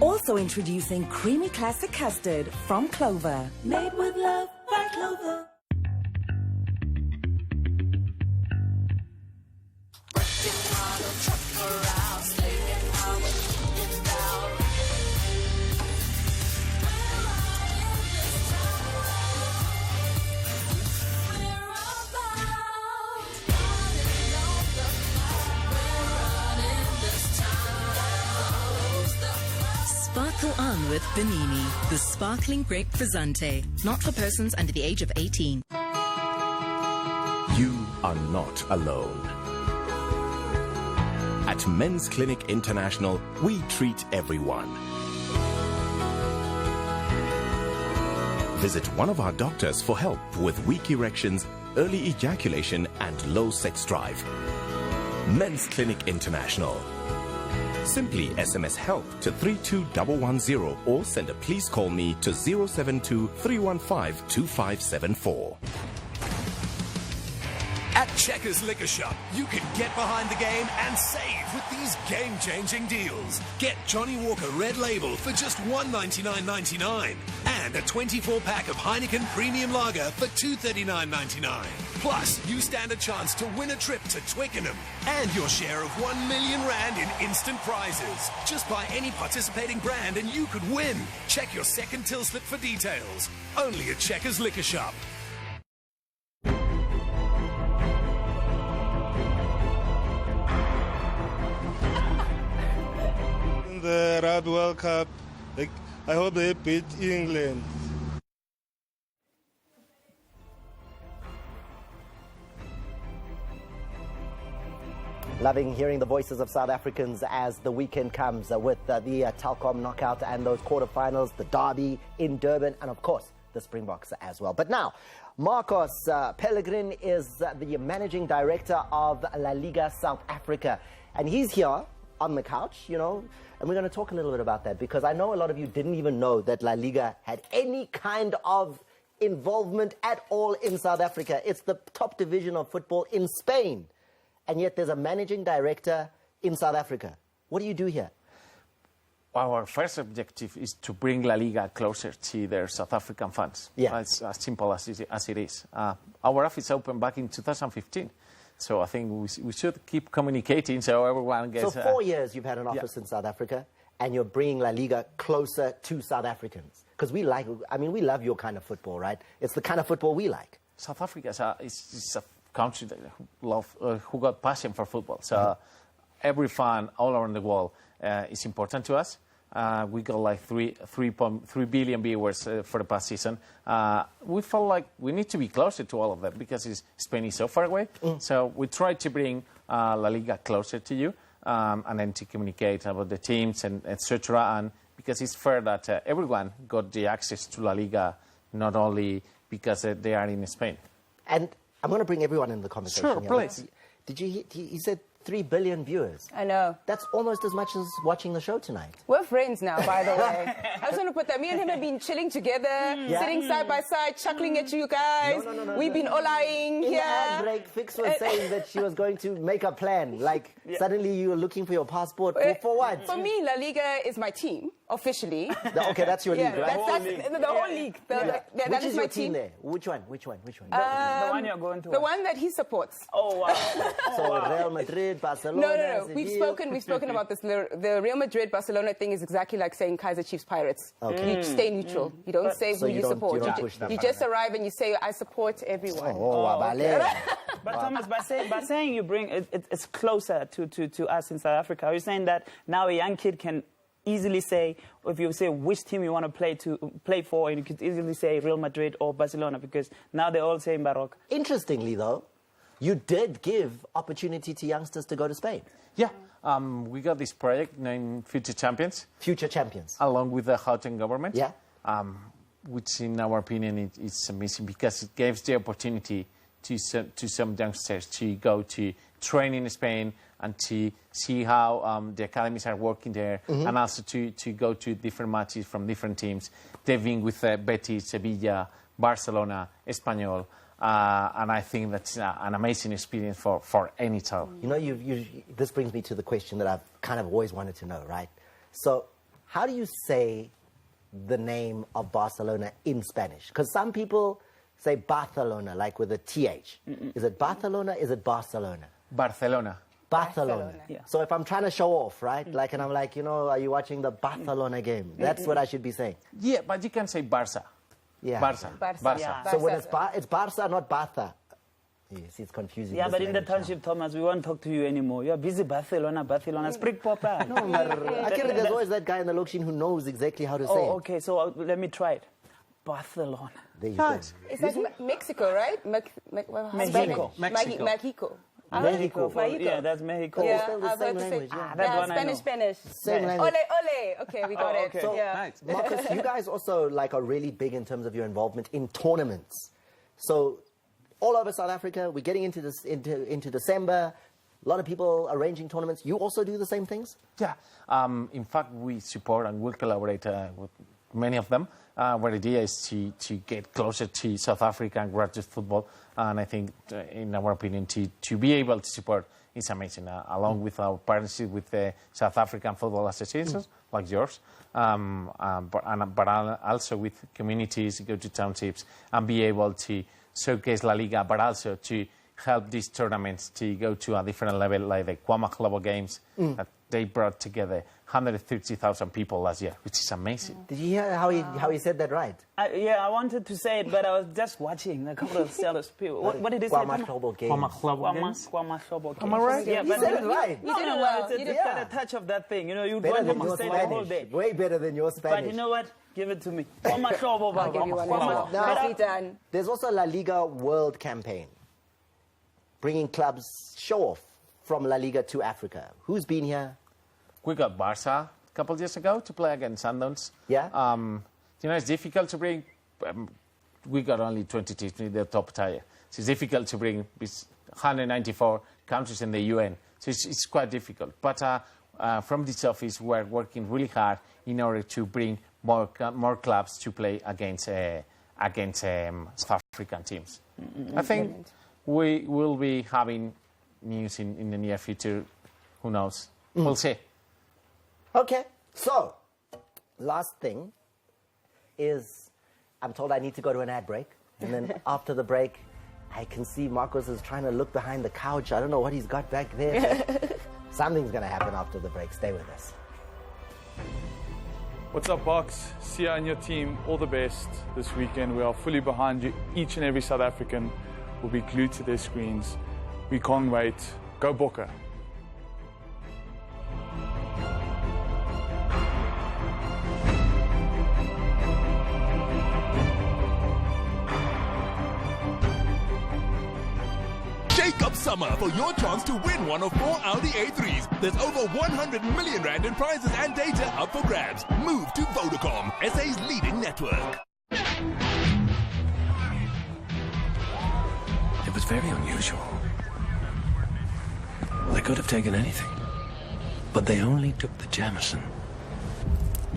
Also introducing Creamy Classic Custard from Clover. Made with love by Clover. Sparkle on with Benini, the sparkling grape frizzante. Not for persons under the age of 18. You are not alone. At Men's Clinic International, we treat everyone. Visit one of our doctors for help with weak erections, early ejaculation, and low sex drive. Men's Clinic International. Simply SMS HELP to 32110 or send a please call me to 072 315 2574. At Checkers Liquor Shop, you can get behind the game and save with these game-changing deals. Get Johnny Walker Red Label for just $1.99.99 and a 24-pack of Heineken Premium Lager for $2.39.99. Plus, you stand a chance to win a trip to Twickenham and your share of R1 million in instant prizes. Just buy any participating brand and you could win. Check your second till slip for details. Only at Checkers Liquor Shop. The Rugby World Cup, I hope they beat England. Loving hearing the voices of South Africans as the weekend comes with the Telkom Knockout and those quarterfinals, the derby in Durban, and of course the Springboks as well. But now, Marcos Pellegrin is the managing director of La Liga South Africa, and he's here on the couch, you know, and we're going to talk a little bit about that because I know a lot of you didn't even know that La Liga had any kind of involvement at all in South Africa. It's the top division of football in Spain, and yet there's a managing director in South Africa. What do you do here? Our first objective is to bring La Liga closer to their South African fans. Yeah. It's as simple as it is. Our office opened back in 2015. So I think we should keep communicating so everyone gets... So 4 years you've had an office in South Africa, and you're bringing La Liga closer to South Africans. Because we love your kind of football, right? It's the kind of football we like. South Africa is a country that who got passion for football. So every fan all around the world is important to us. We got like 3 billion viewers for the past season. We felt like we need to be closer to all of them because Spain is so far away. So we try to bring La Liga closer to you. and then to communicate about the teams and etc. And because it's fair that everyone got the access to La Liga, not only because they are in Spain. And I'm going to bring everyone in the conversation. Sure, please. Did you hear, he said 3 billion viewers. I know. That's almost as much as watching the show tonight. We're friends now, by the way. I just want to put that. Me and him have been chilling together, sitting side by side, chuckling at you guys. No. We've been all-eyeing In here. the ad break, Fix was saying that she was going to make a plan. Like, suddenly you were looking for your passport. For what? For me, La Liga is my team, officially. Okay, that's your league, right? The whole league. That Which is is my your team there? Which one? The one you're going to The one that he supports. Oh, wow. So Real Madrid, Barcelona. No. We've spoken about this. The Real Madrid-Barcelona thing is exactly like saying Kaiser Chiefs Pirates. Okay. You stay neutral. You don't say So who you support. you don't push them. You just arrive and you say, I support everyone. But Thomas, by saying you bring it's closer to us in South Africa, are you saying that now a young kid can easily say, if you say which team you want to play for, and you could easily say Real Madrid or Barcelona, because now they're all saying Baroque. Interestingly, though, you did give opportunity to youngsters to go to Spain. Yeah, we got this project named Future Champions. Future Champions. Along with the Gauteng government. Yeah. Which, in our opinion, it's amazing because it gives the opportunity to some youngsters to go to train in Spain and to see how the academies are working there, and also to go to different matches from different teams. They've been with Betis, Sevilla, Barcelona, Espanyol. And I think that's an amazing experience for any child. You know, this brings me to the question that I've kind of always wanted to know, right? So, how do you say the name of Barcelona in Spanish? Because some people say Barcelona, like with a TH. Is it Barcelona? Is it Barcelona? Barcelona. Barcelona. Yeah. So if I'm trying to show off, right? Like, and I'm like, you know, are you watching the Barcelona game? That's what I should be saying. Yeah, but you can say Barça. Yeah. Barça. Yeah. So when it's Barça, not Barca. Yes, it's confusing. Yeah, but in the township, Thomas, we won't talk to you anymore. You're busy Barcelona, Springbok. No, there's always that guy in the Lokshin who knows exactly how to say it. Oh, okay, so let me try it. Barcelona. There you go. It's like Mexico, right? Mexico. Mexico. Yeah, that's Mexico. Yeah, still the I was same about to say. language, Spanish. Same language. Ole. Okay, we got it. So, Yeah. Marcus, you guys also are really big in terms of your involvement in tournaments. So, all over South Africa, we're getting into December. A lot of people arranging tournaments. You also do the same things? Yeah. In fact, we support and will collaborate with many of them. Where the idea is to get closer to South Africa and graduate football. And I think, in our opinion, to be able to support is amazing. Along with our partnership with the South African Football Associations, like yours, but also with communities, go to townships, and be able to showcase La Liga, but also to help these tournaments to go to a different level, like the Kwama Global Games, that they brought together 130,000 people last year, which is amazing. Did you hear how he said that right? Yeah, I wanted to say it, but I was just watching a couple of sellers people. What did he say? Kwama Global Games. Kwama Global Games. Am I right? Yeah, You said it right. You did well. It's got a touch of that thing. You know, you want him to say the whole day. Way better than your Spanish. But you know what? Give it to me. Kwama Global. I'll give you one. Now, there's also La Liga World campaign, bringing clubs show off from La Liga to Africa. Who's been here? We got Barca a couple of years ago to play against Sundowns. Yeah. You know, it's difficult to bring. We got only 20 teams in the top tier. So it's difficult to bring 194 countries in the UN. So it's quite difficult. But from this office, we're working really hard in order to bring more clubs to play against South African teams. I think we will be having news in the near future. Who knows? We'll see. Okay, so last thing is I'm told I need to go to an ad break. And then after the break, I can see Marcos is trying to look behind the couch. I don't know what he's got back there. Something's going to happen after the break. Stay with us. What's up, Box? Sia and your team, all the best this weekend. We are fully behind you. Each and every South African will be glued to their screens. We can't wait. Go Bokke. summer for your chance to win one of 4 Audi A3s. There's over 100 million rand in prizes and data up for grabs. Move to Vodacom, SA's leading network. It was very unusual. They could have taken anything. But they only took the Jameson.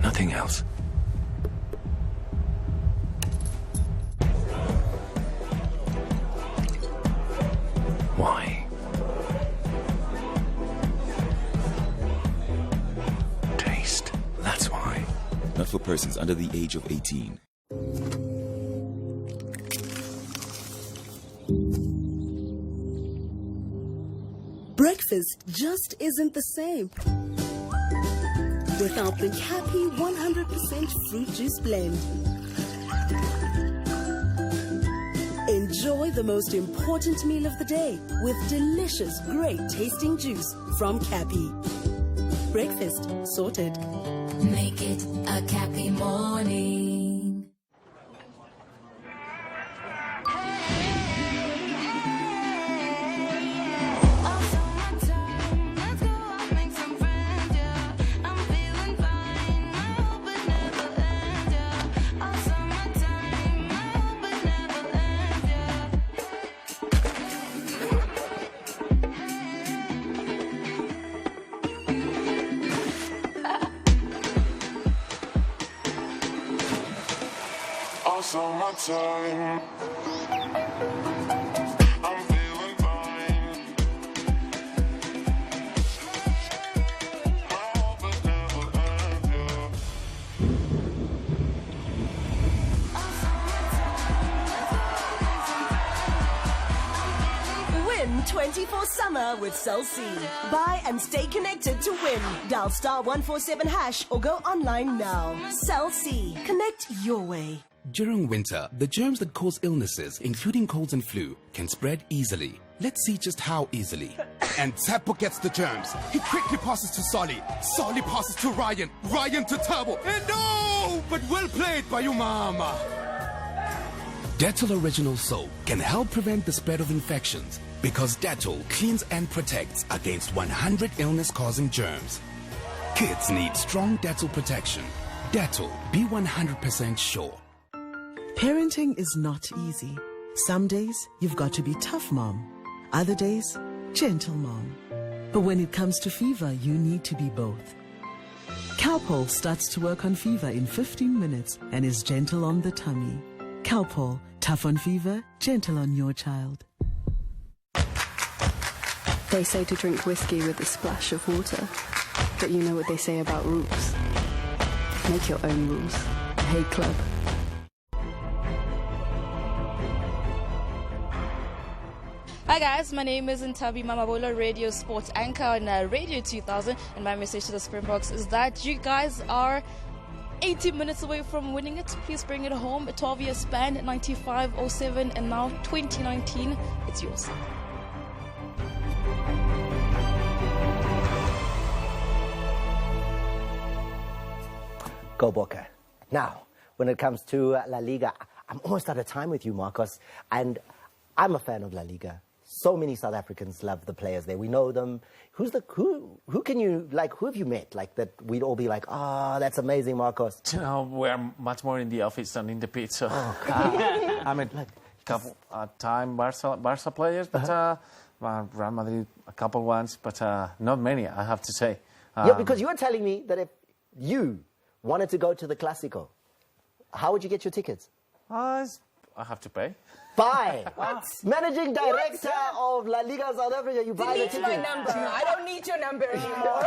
Nothing else. Why? Taste. That's why. Not for persons under the age of 18. Breakfast just isn't the same without the Cappy 100% fruit juice blend. Enjoy the most important meal of the day with delicious, great tasting juice from Cappy. Breakfast sorted. Make it a Cappy morning. Summertime. I'm feeling fine. I hope it never ends. Win 24 summer with Cell C. Buy and stay connected to win. Dial *147# or go online now. Cell C. Connect your way. During winter, the germs that cause illnesses, including colds and flu, can spread easily. Let's see just how easily. And Tsapo gets the germs. He quickly passes to Solly. Solly passes to Ryan. Ryan to Tabo. And no! But well played by your mama. Dettol Original Soap can help prevent the spread of infections because Dettol cleans and protects against 100 illness-causing germs. Kids need strong Dettol protection. Dettol, be 100% sure. Parenting is not easy. Some days, you've got to be tough mom. Other days, gentle mom. But when it comes to fever, you need to be both. Calpol starts to work on fever in 15 minutes and is gentle on the tummy. Calpol, tough on fever, gentle on your child. They say to drink whiskey with a splash of water. But you know what they say about rules. Make your own rules. Hey Club. Hi guys, my name is Ntabi Mamabola, radio sports anchor on Radio 2000, and my message to the Springboks is that you guys are 80 minutes away from winning it. Please bring it home. A 12-year span, 95-07, and now 2019. It's yours. Go Boca. Now, when it comes to La Liga, I'm almost out of time with you, Marcos, and I'm a fan of La Liga. So many South Africans love the players there. We know them. Who can you, like, who have you met, like, that we'd all be like, oh, that's amazing, Marcos? You know, we're much more in the office than in the pitch. So I met a couple time Barca players, but Real Madrid a couple ones, but not many, I have to say. Yeah, because you were telling me that if you wanted to go to the Clásico, how would you get your tickets? I have to pay. Buy. What? Managing director of La Liga South Africa, you buy the Delete ticket. my number. I don't need your number anymore.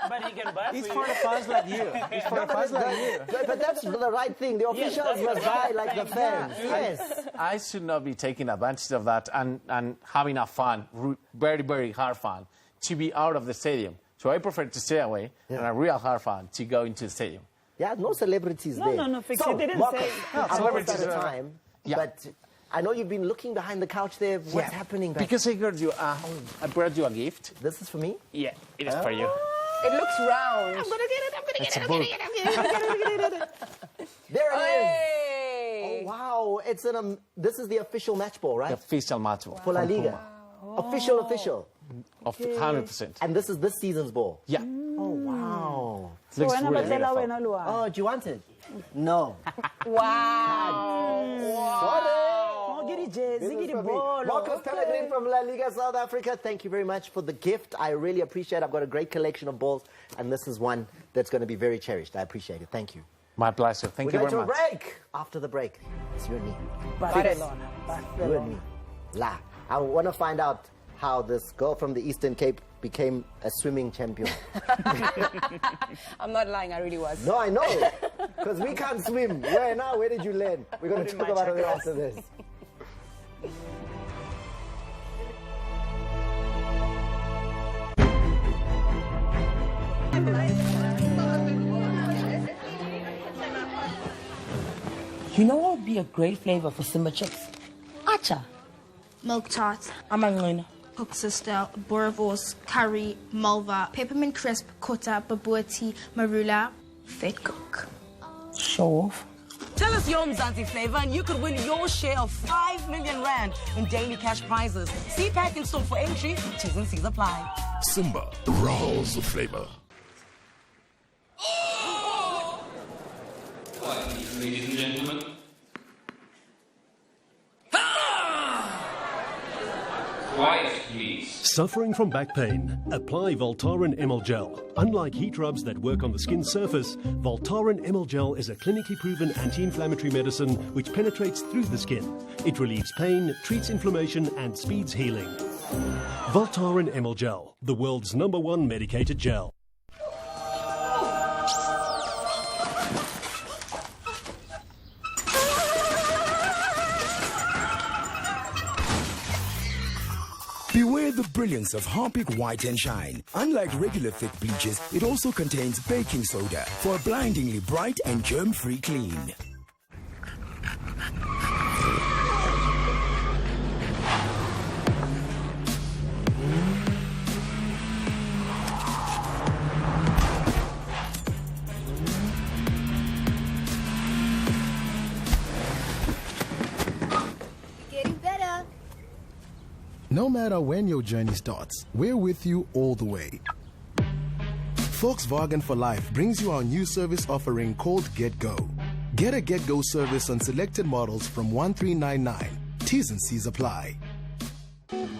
But he can buy It's for the fans like you. It's for the fans like you. But that's the right thing. The officials must buy like the fans. Yes. I should not be taking advantage of that and having a fun, very, very hard fun, to be out of the stadium. So I prefer to stay away and a real hard fun to go into the stadium. Yeah, no celebrities there. No, Fix. So, He didn't Marcos, say... I'm almost out of time, but I know you've been looking behind the couch there. What's happening back? Because I brought you a gift. This is for me? Yeah, it is for you. It looks round. I'm gonna get it. It's a book. There it is. Hey. Oh wow! It's this is the official match ball, right? The official match ball. For La Liga. Oh, Official. Of 100%. And this is this season's ball? Yeah. Oh, wow. So when Oh, do you want it? No. Wow. Marcus Pellegrin from La Liga South Africa, thank you very much for the gift. I really appreciate it. I've got a great collection of balls, and this is one that's going to be very cherished. I appreciate it. Thank you. My pleasure. Thank you very much. We're going to a break. After the break, it's you and me. Barcelona. You and me. La. I want to find out how this girl from the Eastern Cape became a swimming champion. I'm not lying, I really was. No, I know. Because we can't swim. Where did you learn? We're going to talk about it after this. You know what would be a great flavor for Simba chips? Acha. Milk tart. Amangwena. Cook sister, boerewors, curry, malva, peppermint crisp, kota, babuati, marula, fat cook. Show off. Tell us your Mzansi flavor and you could win your share of 5 million rand in daily cash prizes. CPAC in store for entry. T's and C's apply. Simba, rolls of flavor. Ladies and gentlemen. Quiet, please. Suffering from back pain? Apply Voltaren ML Gel. Unlike heat rubs that work on the skin surface, Voltaren ML Gel is a clinically proven anti-inflammatory medicine which penetrates through the skin. It relieves pain, treats inflammation, and speeds healing. Voltaren ML Gel, the world's #1 medicated gel. Beware the brilliance of Harpic White and Shine. Unlike regular thick bleaches, it also contains baking soda for a blindingly bright and germ-free clean. No matter when your journey starts, we're with you all the way. Volkswagen for Life brings you our new service offering called Get Go. Get a Get Go service on selected models from 1399. T's and C's apply.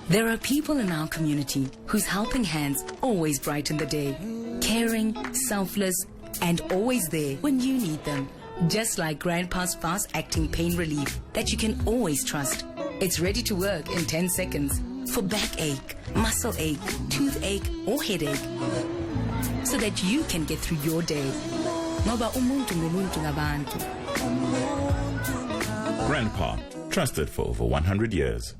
There are people in our community whose helping hands always brighten the day. Caring, selfless, and always there when you need them. Just like Grandpa's fast-acting pain relief that you can always trust. It's ready to work in 10 seconds for backache, muscle ache, toothache, or headache, so that you can get through your day. Grandpa, trusted for over 100 years.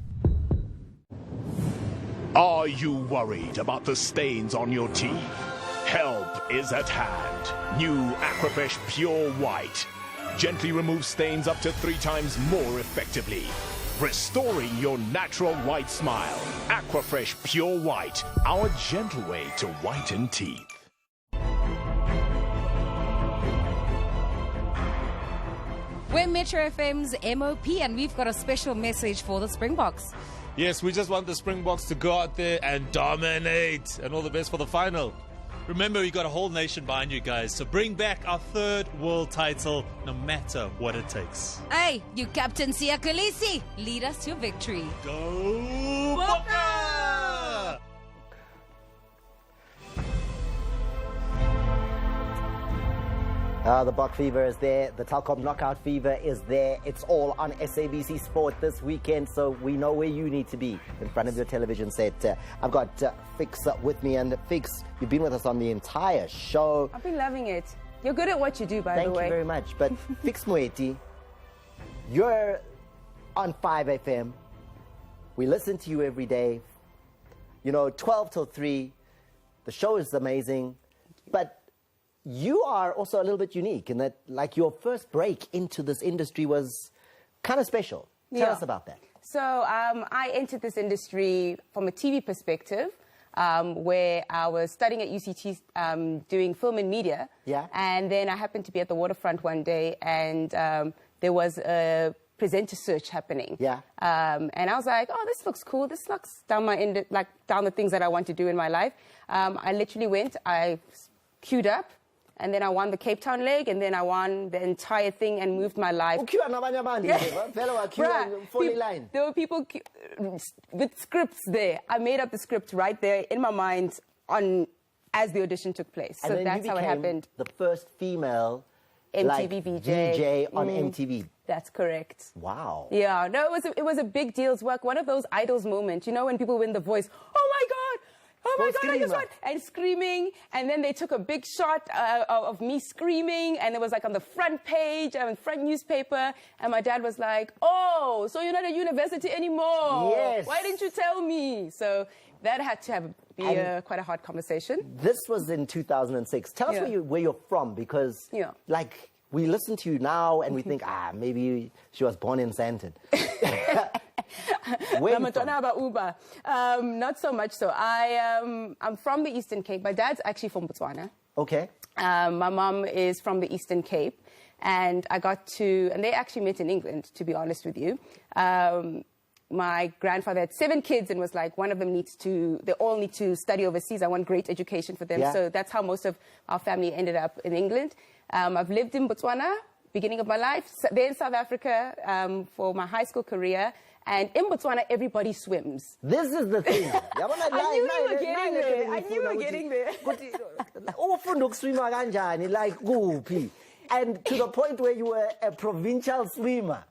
Are you worried about the stains on your teeth? Help is at hand. New Aquafresh Pure White. Gently removes stains up to 3 times more effectively. Restoring your natural white smile. Aquafresh Pure White, our gentle way to whiten teeth. We're Metro FM's MOP and we've got a special message for the Springboks. Yes, we just want the Springboks to go out there and dominate. And all the best for the final. Remember, you got a whole nation behind you guys, so bring back our 3rd world title, no matter what it takes. Hey, you Captain Siya Kolisi, lead us to victory. Go Boka! The Bok fever is there. The Telkom Knockout fever is there. It's all on SABC Sport this weekend, so we know where you need to be in front of your television set. I've got Fix with me, and Fix, you've been with us on the entire show. I've been loving it. You're good at what you do, by the way. Thank you very much. But Fix Moeti, you're on 5FM. We listen to you every day. You know, 12 till 3. The show is amazing. But you are also a little bit unique in that, like, your first break into this industry was kind of special. Tell us about that. So I entered this industry from a TV perspective, where I was studying at UCT doing film and media. Yeah. And then I happened to be at the waterfront one day, and there was a presenter search happening. Yeah. And I was like, oh, this looks cool. This looks down down the things that I want to do in my life. I literally went, I queued up, and then I won the Cape Town leg, and then I won the entire thing and moved my life. There were people with scripts there. I made up the script right there in my mind as the audition took place. And so that's how it happened. The first female MTV VJ on MTV. That's correct. Wow. Yeah, no, it was a big deal. It's one of those idols moments, you know, when people win the Voice. Oh my God! Oh my God, I just won! And screaming, and then they took a big shot of me screaming, and it was like on the front page, front newspaper, and my dad was like, oh, so you're not at university anymore? Yes. Why didn't you tell me? So that had to be quite a hard conversation. This was in 2006. Tell us where you're from, because like we listen to you now and we think, maybe she was born in Sandton. Where are you from? Not so much so. I'm from the Eastern Cape. My dad's actually from Botswana. Okay. My mom is from the Eastern Cape. And and they actually met in England, to be honest with you. My grandfather had 7 kids and was like, one of them they all need to study overseas. I want great education for them. Yeah. So that's how most of our family ended up in England. I've lived in Botswana, beginning of my life, then in South Africa for my high school career. And in Botswana, everybody swims. This is the thing. I knew you were getting there. I knew you were getting there. And to the point where you were a provincial swimmer.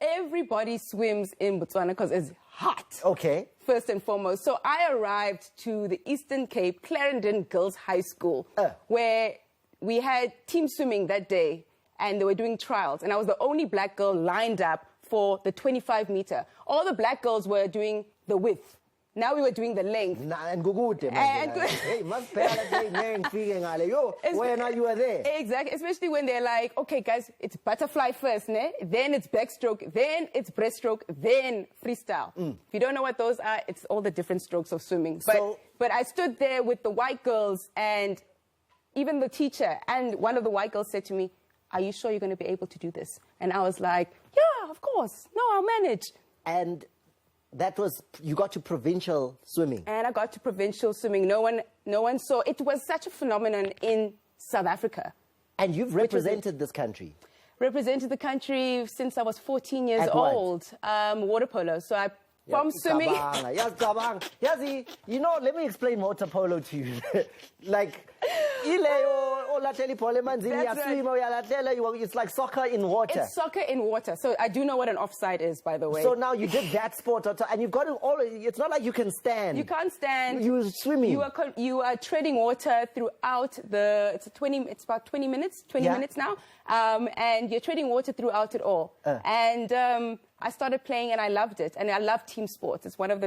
Everybody swims in Botswana because it's hot. Okay. First and foremost. So I arrived to the Eastern Cape Clarendon Girls High School, where we had team swimming that day, and they were doing trials. And I was the only black girl lined up for the 25-meter. All the black girls were doing the width. Now we were doing the length. When are you there? Exactly, especially when they're like, okay, guys, it's butterfly first, ne? Then it's backstroke, then it's breaststroke, then freestyle. If you don't know what those are, it's all the different strokes of swimming. But I stood there with the white girls, and even the teacher, and one of the white girls said to me, are you sure you're going to be able to do this? And I was like, yeah, of course. No, I'll manage. And that was, you got to provincial swimming. And I got to provincial swimming. No one saw. It was such a phenomenon in South Africa. And you've represented this country? Represented the country since I was 14 years old. Water polo. So from swimming. You know, let me explain water polo to you. Like, it's like soccer in water. It's soccer in water. So I do know what an offside is, by the way. So now you did that sport, and you've got it all. It's not like you can stand. You can't stand. You're swimming. You are treading water throughout the. It's about 20 minutes. 20 minutes now. And you're treading water throughout it all. And I started playing and I loved it. And I love team sports. It's one of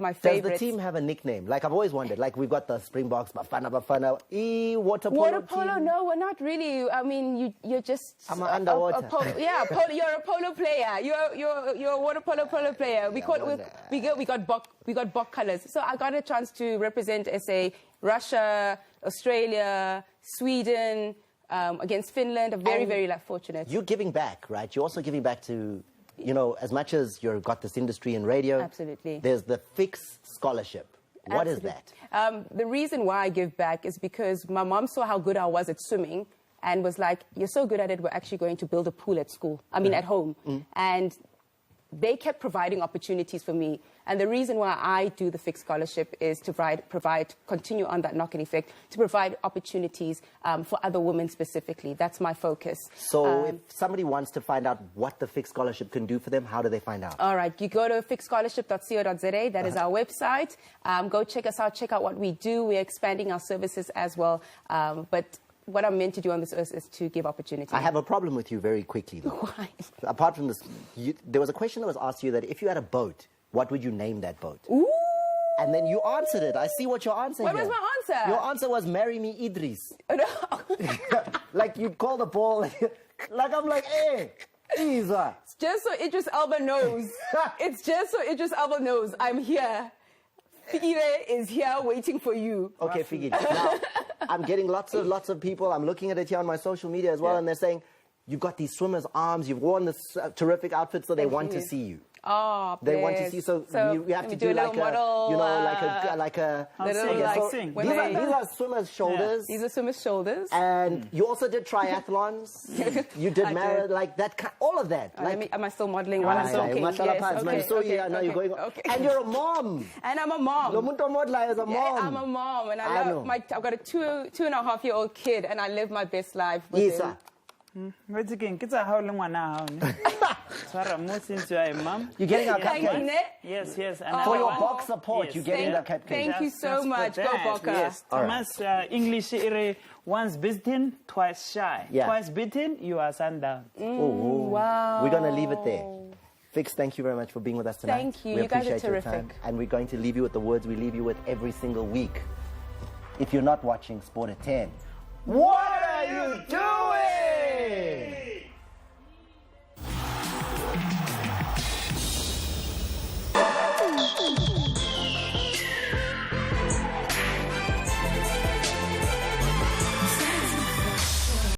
my favorites. Does the team have a nickname? Like, I've always wondered. Like, we've got the Springboks, Bafana Bafana, water polo. Water polo? Team. No, we're not really. I mean, you're just. I'm underwater. You're a polo player. You're a water polo player. We got Bok colors. So I got a chance to represent SA, Russia, Australia, Sweden, against Finland. I'm very, very fortunate. You're giving back, right? You're also giving back to, you know, as much as you've got this industry in radio. Absolutely. There's the fixed scholarship. What is that? The reason why I give back is because my mom saw how good I was at swimming and was like, you're so good at it, we're actually going to build a pool at school. I mean, at home. And they kept providing opportunities for me. And the reason why I do the fixed scholarship is to continue on that knock-in effect, to provide opportunities for other women specifically. That's my focus. So if somebody wants to find out what the fixed scholarship can do for them, how do they find out? All right, you go to fixedscholarship.co.za. That is our website. Go check us out, check out what we do. We're expanding our services as well. But what I'm meant to do on this earth is to give opportunity. I have a problem with you very quickly, though. Why? Apart from this, there was a question that was asked to you that if you had a boat, what would you name that boat? Ooh! And then you answered it. I see what your answer What was my answer? Your answer was, marry me, Idris. No. Like, you call the ball, like, I'm like, hey, Isa. It's just so Idris Elba knows. It's just so Idris Elba knows I'm here. Figire is here waiting for you. Okay, Figire. Now, I'm getting lots of people. I'm looking at it here on my social media as well, and they're saying, you've got these swimmers' arms, you've worn this terrific outfit, so they want to see you. Oh, they want to see, so you have to do like a, model, you know, like a sing. These are swimmers' shoulders. These are swimmers' shoulders. And you also did triathlons. You did marathon, like that, all of that. Am I still modeling while I'm talking? Yes, you're going. And you're a mom. And I'm a mom. Lomuntu modla is a mom. Yeah, I'm a mom, and I've got a 2.5-year-old kid, and I live my best life with him. You're getting a cupcake? Yes. And for your box support, you're getting the cupcake. Thank you so much. Go Boca. Yes. Thomas, English, once beaten, twice shy. Yeah. Twice beaten, you are sundown. Wow. We're going to leave it there. Fix, thank you very much for being with us tonight. Thank you. We you guys are appreciate your terrific. time. And we're going to leave you with the words we leave you with every single week. If you're not watching Sport at 10, what are you doing?